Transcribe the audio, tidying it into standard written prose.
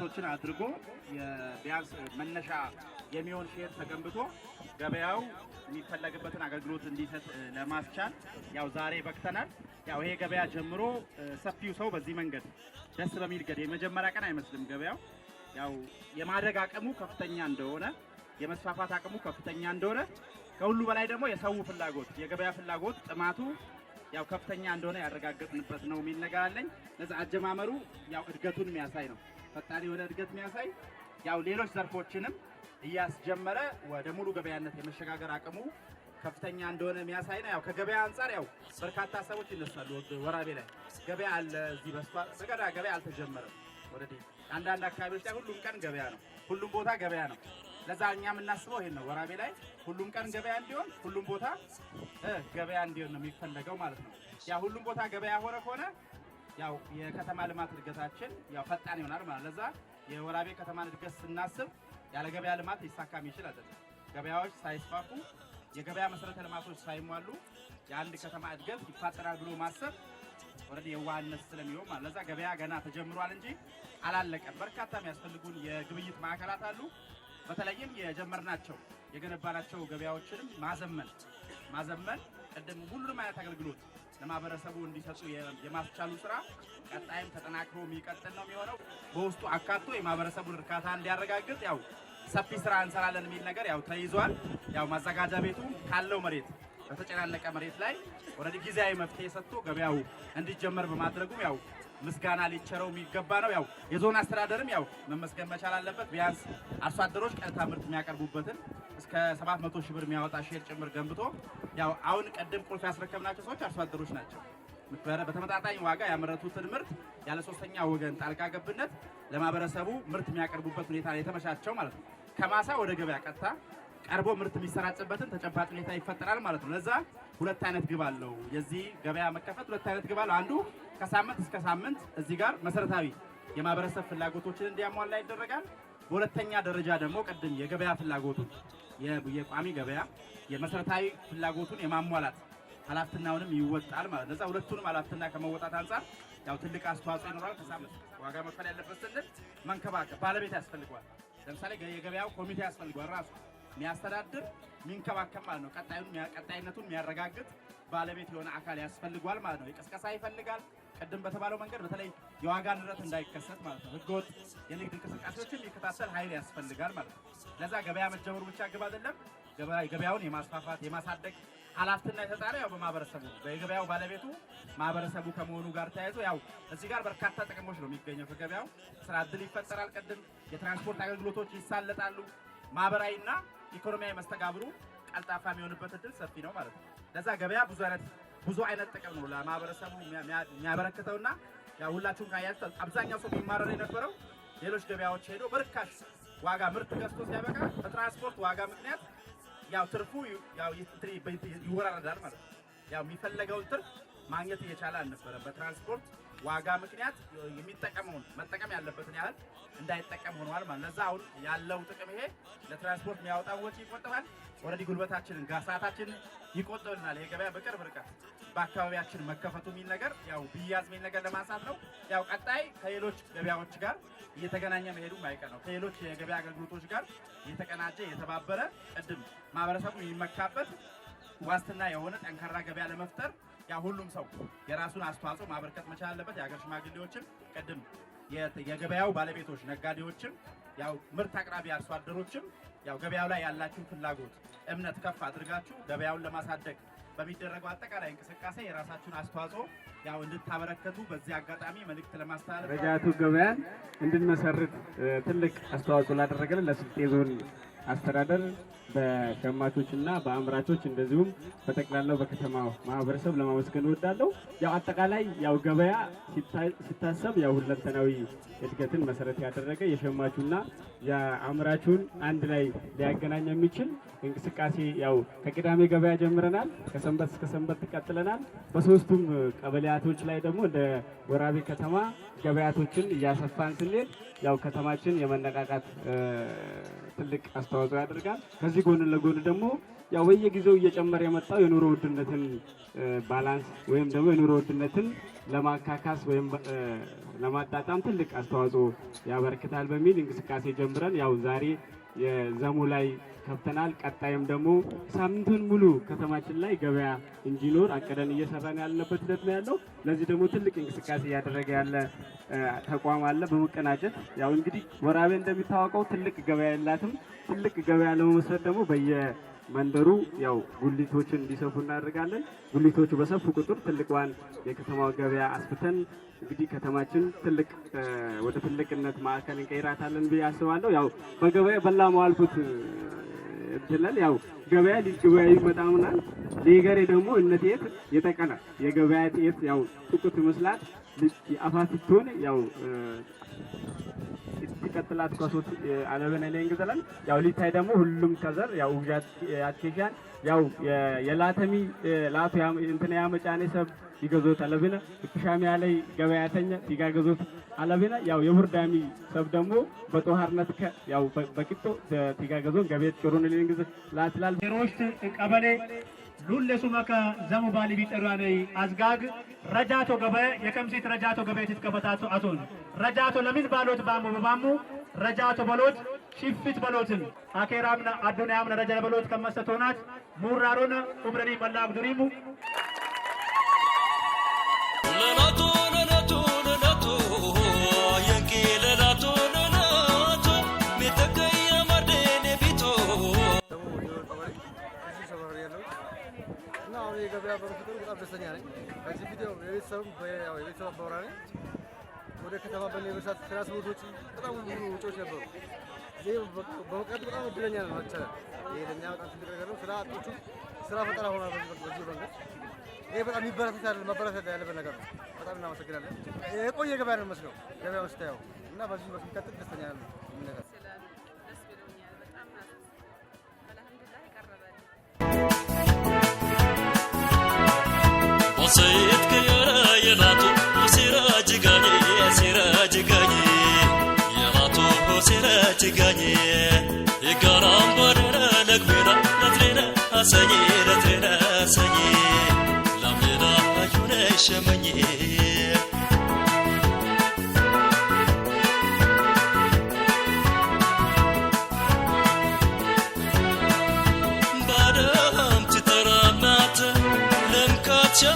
ጥናቶችን አድርጎ የቢያንስ መነሻ የሚሆን ሼር ተገንብቶ ገበያው የሚፈለግበትን አገልግሎት እንዲሰጥ ለማስቻል ያው ዛሬ በክተናል። ያው ይሄ ገበያ ጀምሮ ሰፊው ሰው በዚህ መንገድ ደስ በሚል ገድ የመጀመሪያ ቀን አይመስልም። ገበያው ያው የማደግ አቅሙ ከፍተኛ እንደሆነ የመስፋፋት አቅሙ ከፍተኛ እንደሆነ ከሁሉ በላይ ደግሞ የሰው ፍላጎት የገበያ ፍላጎት ጥማቱ ያው ከፍተኛ እንደሆነ ያረጋግጥንበት ነው የሚል ነገር አለኝ። ለዛ አጀማመሩ ያው እድገቱን የሚያሳይ ነው። ፈጣን የሆነ እድገት የሚያሳይ ያው ሌሎች ዘርፎችንም እያስጀመረ ወደ ሙሉ ገበያነት የመሸጋገር አቅሙ ከፍተኛ እንደሆነ የሚያሳይ ነው። ያው ከገበያ አንፃር ያው በርካታ ሰዎች ይነሳሉ። ወራቤ ላይ ገበያ አለ፣ እዚህ በስፋት በገዳ ገበያ አልተጀመረም። ወደዚህ አንዳንድ አካባቢዎች ላይ ሁሉም ቀን ገበያ ነው፣ ሁሉም ቦታ ገበያ ነው። ለዛ እኛ የምናስበው ይሄን ነው። ወራቤ ላይ ሁሉም ቀን ገበያ እንዲሆን፣ ሁሉም ቦታ ገበያ እንዲሆን ነው የሚፈለገው ማለት ነው። ያ ሁሉም ቦታ ገበያ ሆነ ከሆነ ያው የከተማ ልማት እድገታችን ያው ፈጣን ይሆናል ማለት። ለዛ የወራቤ ከተማን እድገት ስናስብ ያለ ገበያ ልማት ሊሳካ የሚችል አይደለም። ገበያዎች ሳይስፋፉ የገበያ መሰረተ ልማቶች ሳይሟሉ የአንድ ከተማ እድገት ይፋጠናል ብሎ ማሰብ ወረድ የዋህነት ስለሚሆን ማለት። ለዛ ገበያ ገና ተጀምሯል እንጂ አላለቀም። በርካታ የሚያስፈልጉን የግብይት ማዕከላት አሉ። በተለይም የጀመርናቸው የገነባናቸው ገበያዎችንም ማዘመን ቀደም ሁሉንም አይነት አገልግሎት ለማህበረሰቡ እንዲሰጡ የማስቻሉ ስራ ቀጣይም ተጠናክሮ የሚቀጥል ነው የሚሆነው። በውስጡ አካቶ የማህበረሰቡን እርካታ እንዲያረጋግጥ ያው ሰፊ ስራ እንሰራለን የሚል ነገር ያው ተይዟል። ያው ማዘጋጃ ቤቱ ካለው መሬት በተጨናነቀ መሬት ላይ ወረድ ጊዜያዊ መፍትሄ ሰጥቶ ገበያው እንዲጀመር በማድረጉም ያው ምስጋና ሊቸረው የሚገባ ነው። ያው የዞን አስተዳደርም ያው መመስገን መቻል አለበት። ቢያንስ አርሶ አደሮች ቀጥታ ምርት የሚያቀርቡበትን እስከ 700 ሺህ ብር የሚያወጣ ሼር ጭምር ገንብቶ ያው አሁን ቀደም ቁልፍ ያስረከብናቸው ሰዎች አርሶ አደሮች ናቸው። በተመጣጣኝ ዋጋ ያመረቱትን ምርት ያለ ሶስተኛ ወገን ጣልቃ ገብነት ለማህበረሰቡ ምርት የሚያቀርቡበት ሁኔታ የተመቻቸው ማለት ነው። ከማሳ ወደ ገበያ ቀጥታ ቀርቦ ምርት የሚሰራጭበትን ተጨባጭ ሁኔታ ይፈጠራል ማለት ነው። ለዛ ሁለት አይነት ግብ አለው የዚህ ገበያ መከፈት። ሁለት አይነት ግብ አለው። አንዱ ከሳምንት እስከ ሳምንት እዚህ ጋር መሰረታዊ የማህበረሰብ ፍላጎቶችን እንዲያሟላ ይደረጋል። በሁለተኛ ደረጃ ደግሞ ቀደም የገበያ ፍላጎቱን የቋሚ ገበያ የመሰረታዊ ፍላጎቱን የማሟላት ኃላፊነቱንም ይወጣል ማለት ነው። ለዛ ሁለቱንም ኃላፊነት ከመወጣት አንፃር ያው ትልቅ አስተዋጽኦ ይኖራል። ከሳምንት ዋጋ መክፈል ያለበት ስንል መንከባከብ ባለቤት ያስፈልገዋል። ለምሳሌ የገበያው ኮሚቴ ያስፈልገዋል ራሱ የሚያስተዳድር የሚንከባከብ ማለት ነው። ቀጣይነቱን የሚያረጋግጥ ባለቤት የሆነ አካል ያስፈልገዋል ማለት ነው። የቅስቀሳ ይፈልጋል። ቀደም በተባለው መንገድ በተለይ የዋጋ ንረት እንዳይከሰት ማለት ነው ህገወጥ የንግድ እንቅስቃሴዎችን የሚከታተል ኃይል ያስፈልጋል ማለት ነው። ለዛ ገበያ መጀመሩ ብቻ ግብ አይደለም። ገበያውን የማስፋፋት የማሳደግ ኃላፊነት የተጣለ ያው በማህበረሰቡ በገበያው ባለቤቱ ማህበረሰቡ ከመሆኑ ጋር ተያይዞ ያው እዚህ ጋር በርካታ ጥቅሞች ነው የሚገኘው። ከገበያው ስራ ዕድል ይፈጠራል። ቀደም የትራንስፖርት አገልግሎቶች ይሳለጣሉ። ማህበራዊና ኢኮኖሚያዊ መስተጋብሩ ቀልጣፋ የሚሆንበት እድል ሰፊ ነው ማለት ነው። ለዛ ገበያ ብዙ አይነት ጥቅም ነው ለማህበረሰቡ የሚያበረክተውና ያው ሁላችሁም ካያችሁ አብዛኛው ሰው የሚማረር የነበረው ሌሎች ገበያዎች ሄዶ በርካሽ ዋጋ ምርት ገዝቶ ሲያበቃ በትራንስፖርት ዋጋ ምክንያት ያው ትርፉ ያው ይወራረዳል ማለት ነው። ያው የሚፈለገውን ትርፍ ማግኘት እየቻለ አልነበረም። በትራንስፖርት ዋጋ ምክንያት የሚጠቀመውን መጠቀም ያለበትን ያህል እንዳይጠቀም ሆኗል ማለት። ለዛ አሁን ያለው ጥቅም ይሄ ለትራንስፖርት የሚያወጣው ወጪ ይቆጥባል። ወረዲ ጉልበታችንን ጋሳታችንን ይቆጥብልናል። የገበያ በቅርብ ርቀት በአካባቢያችን መከፈቱ የሚል ነገር ያው ቢያዝ የሚል ነገር ለማንሳት ነው። ያው ቀጣይ ከሌሎች ገበያዎች ጋር እየተገናኘ መሄዱ ማይቀር ነው። ከሌሎች የገበያ አገልግሎቶች ጋር እየተቀናጀ የተባበረ ቅድም ማህበረሰቡ የሚመካበት ዋስትና የሆነ ጠንካራ ገበያ ለመፍጠር ያ ሁሉም ሰው የራሱን አስተዋጽኦ ማበርከት መቻል አለበት። የሀገር ሽማግሌዎችም ቅድም የገበያው ባለቤቶች ነጋዴዎችም ያው ምርት አቅራቢ አርሶ አደሮችም ያው ገበያው ላይ ያላችሁን ፍላጎት እምነት ከፍ አድርጋችሁ ገበያውን ለማሳደግ በሚደረገው አጠቃላይ እንቅስቃሴ የራሳችሁን አስተዋጽኦ ያው እንድታበረከቱ በዚህ አጋጣሚ መልእክት ለማስተላለፍ ረጃቱ ገበያን እንድንመሰርት ትልቅ አስተዋጽኦ ላደረገልን ለስልጤ ዞን አስተዳደር በሸማቾችና በአምራቾች እንደዚሁም በጠቅላላው በከተማው ማህበረሰብ ለማመስገን እወዳለሁ። ያው አጠቃላይ ያው ገበያ ሲታሰብ ያው ሁለንተናዊ እድገትን መሰረት ያደረገ የሸማቹና የአምራቹን አንድ ላይ ሊያገናኝ የሚችል እንቅስቃሴ ያው ከቅዳሜ ገበያ ጀምረናል። ከሰንበት እስከ ሰንበት ቀጥለናል። በሶስቱም ቀበሌያቶች ላይ ደግሞ እንደ ወራቤ ከተማ ገበያቶችን እያሰፋን ስንል ያው ከተማችን የመነቃቃት ትልቅ አስተዋጽኦ ያደርጋል። ከዚህ ጎን ለጎን ደግሞ ያው በየጊዜው እየጨመረ የመጣው የኑሮ ውድነትን ባላንስ ወይም ደግሞ የኑሮ ውድነትን ለማካካስ ወይም ለማጣጣም ትልቅ አስተዋጽኦ ያበረክታል በሚል እንቅስቃሴ ጀምረን ያው ዛሬ የዘሙ ላይ ከፍተናል። ቀጣይም ደግሞ ሳምንቱን ሙሉ ከተማችን ላይ ገበያ እንዲኖር አቀደን እየሰራን ያለበት ሂደት ነው ያለው። ለዚህ ደግሞ ትልቅ እንቅስቃሴ እያደረገ ያለ ተቋም አለ በመቀናጀት ያው እንግዲህ ወራቤ እንደሚታወቀው ትልቅ ገበያ የላትም። ትልቅ ገበያ ለመመስረት ደግሞ በየመንደሩ ያው ጉሊቶችን እንዲሰፉ እናደርጋለን። ጉሊቶቹ በሰፉ ቁጥር ትልቋን የከተማው ገበያ አስፍተን እንግዲህ ከተማችን ትልቅ ወደ ትልቅነት ማዕከል እንቀይራታለን ብዬ አስባለሁ። ያው በገበያ በላ መዋልኩት እንትለን ያው ገበያ ሊገበያ ይመጣምናል ለገሬ ደግሞ እነቴት የተቀና የገበያ ጤት ያው ጥቁት ይመስላል አፋፍቶን ያው ይቀጥላት ከሶት አለበነ ላይ እንግዘላል ያው ሊታይ ደግሞ ሁሉም ከዘር ያው ውጃት ያትከሻን ያው የላተሚ ላቱ እንትና ያመጫኔ ሰብ ይገዞት አለበነ እክሻሚያ ላይ ገበያተኛ ይጋገዞት አለበነ ያው የቡርዳሚ ሰብ ደግሞ በጦሃርነት ያው በቂጦ ይጋገዞን ገበያት ጭሩን ላይ እንግዘ ላትላል ሮሽት ቀበሌ ሉለ ሱመከ ዘሙ ባሊ ቢጠሯነይ አዝጋግ ረጃቶ ገበያ የከምሲት ረጃቶ ገበያ ትከበታቶ አቶን ረጃቶ ለምን ባሎት ባሙ በባሙ ረጃቶ በሎት ሽፍት በሎትን አኬራምና አዱንያምና ረጃ በሎት ከመሰቶናት ሙራሮና ኡብረኒ መላክ ድሪሙ ለናቶ ለናቶ ለናቶ የንኪለ ለናቶ ለናቶ ሚተከያ ማርደኔ ቢቶ አሁን የገበያ በረከቱ በጣም ደስተኛ ነኝ። ከዚህ ቪዲዮ የቤተሰብ አባወራ ነኝ። ወደ ከተማ በሌሎቻት ትራንስፖርቶች በጣም ብዙ ወጪዎች ነበሩ። ይሄ በመቀጠል በጣም እድለኛ ነው ማለት ይሄ ለኛ በጣም ትልቅ ነገር ነው። ስራ አጦቹ ስራ ፈጠራ ሆኗል በዚህ መንገድ። ይሄ በጣም መበረታታት ያለበት ነገር ነው። በጣም እናመሰግናለን። የቆየ ገበያ ነው መስለው ገበያው ስታየው እና በዚህ በሚቀጥል ደስተኛ ነን። ምን ነገር وصيت كيرا يلاتو سراج غني سراج غني يلاتو سراج غني يقرام بدنا لكبنا لترنا اسني لترنا اسني لامنا يونا شمني بادام تترامات لمكاتشا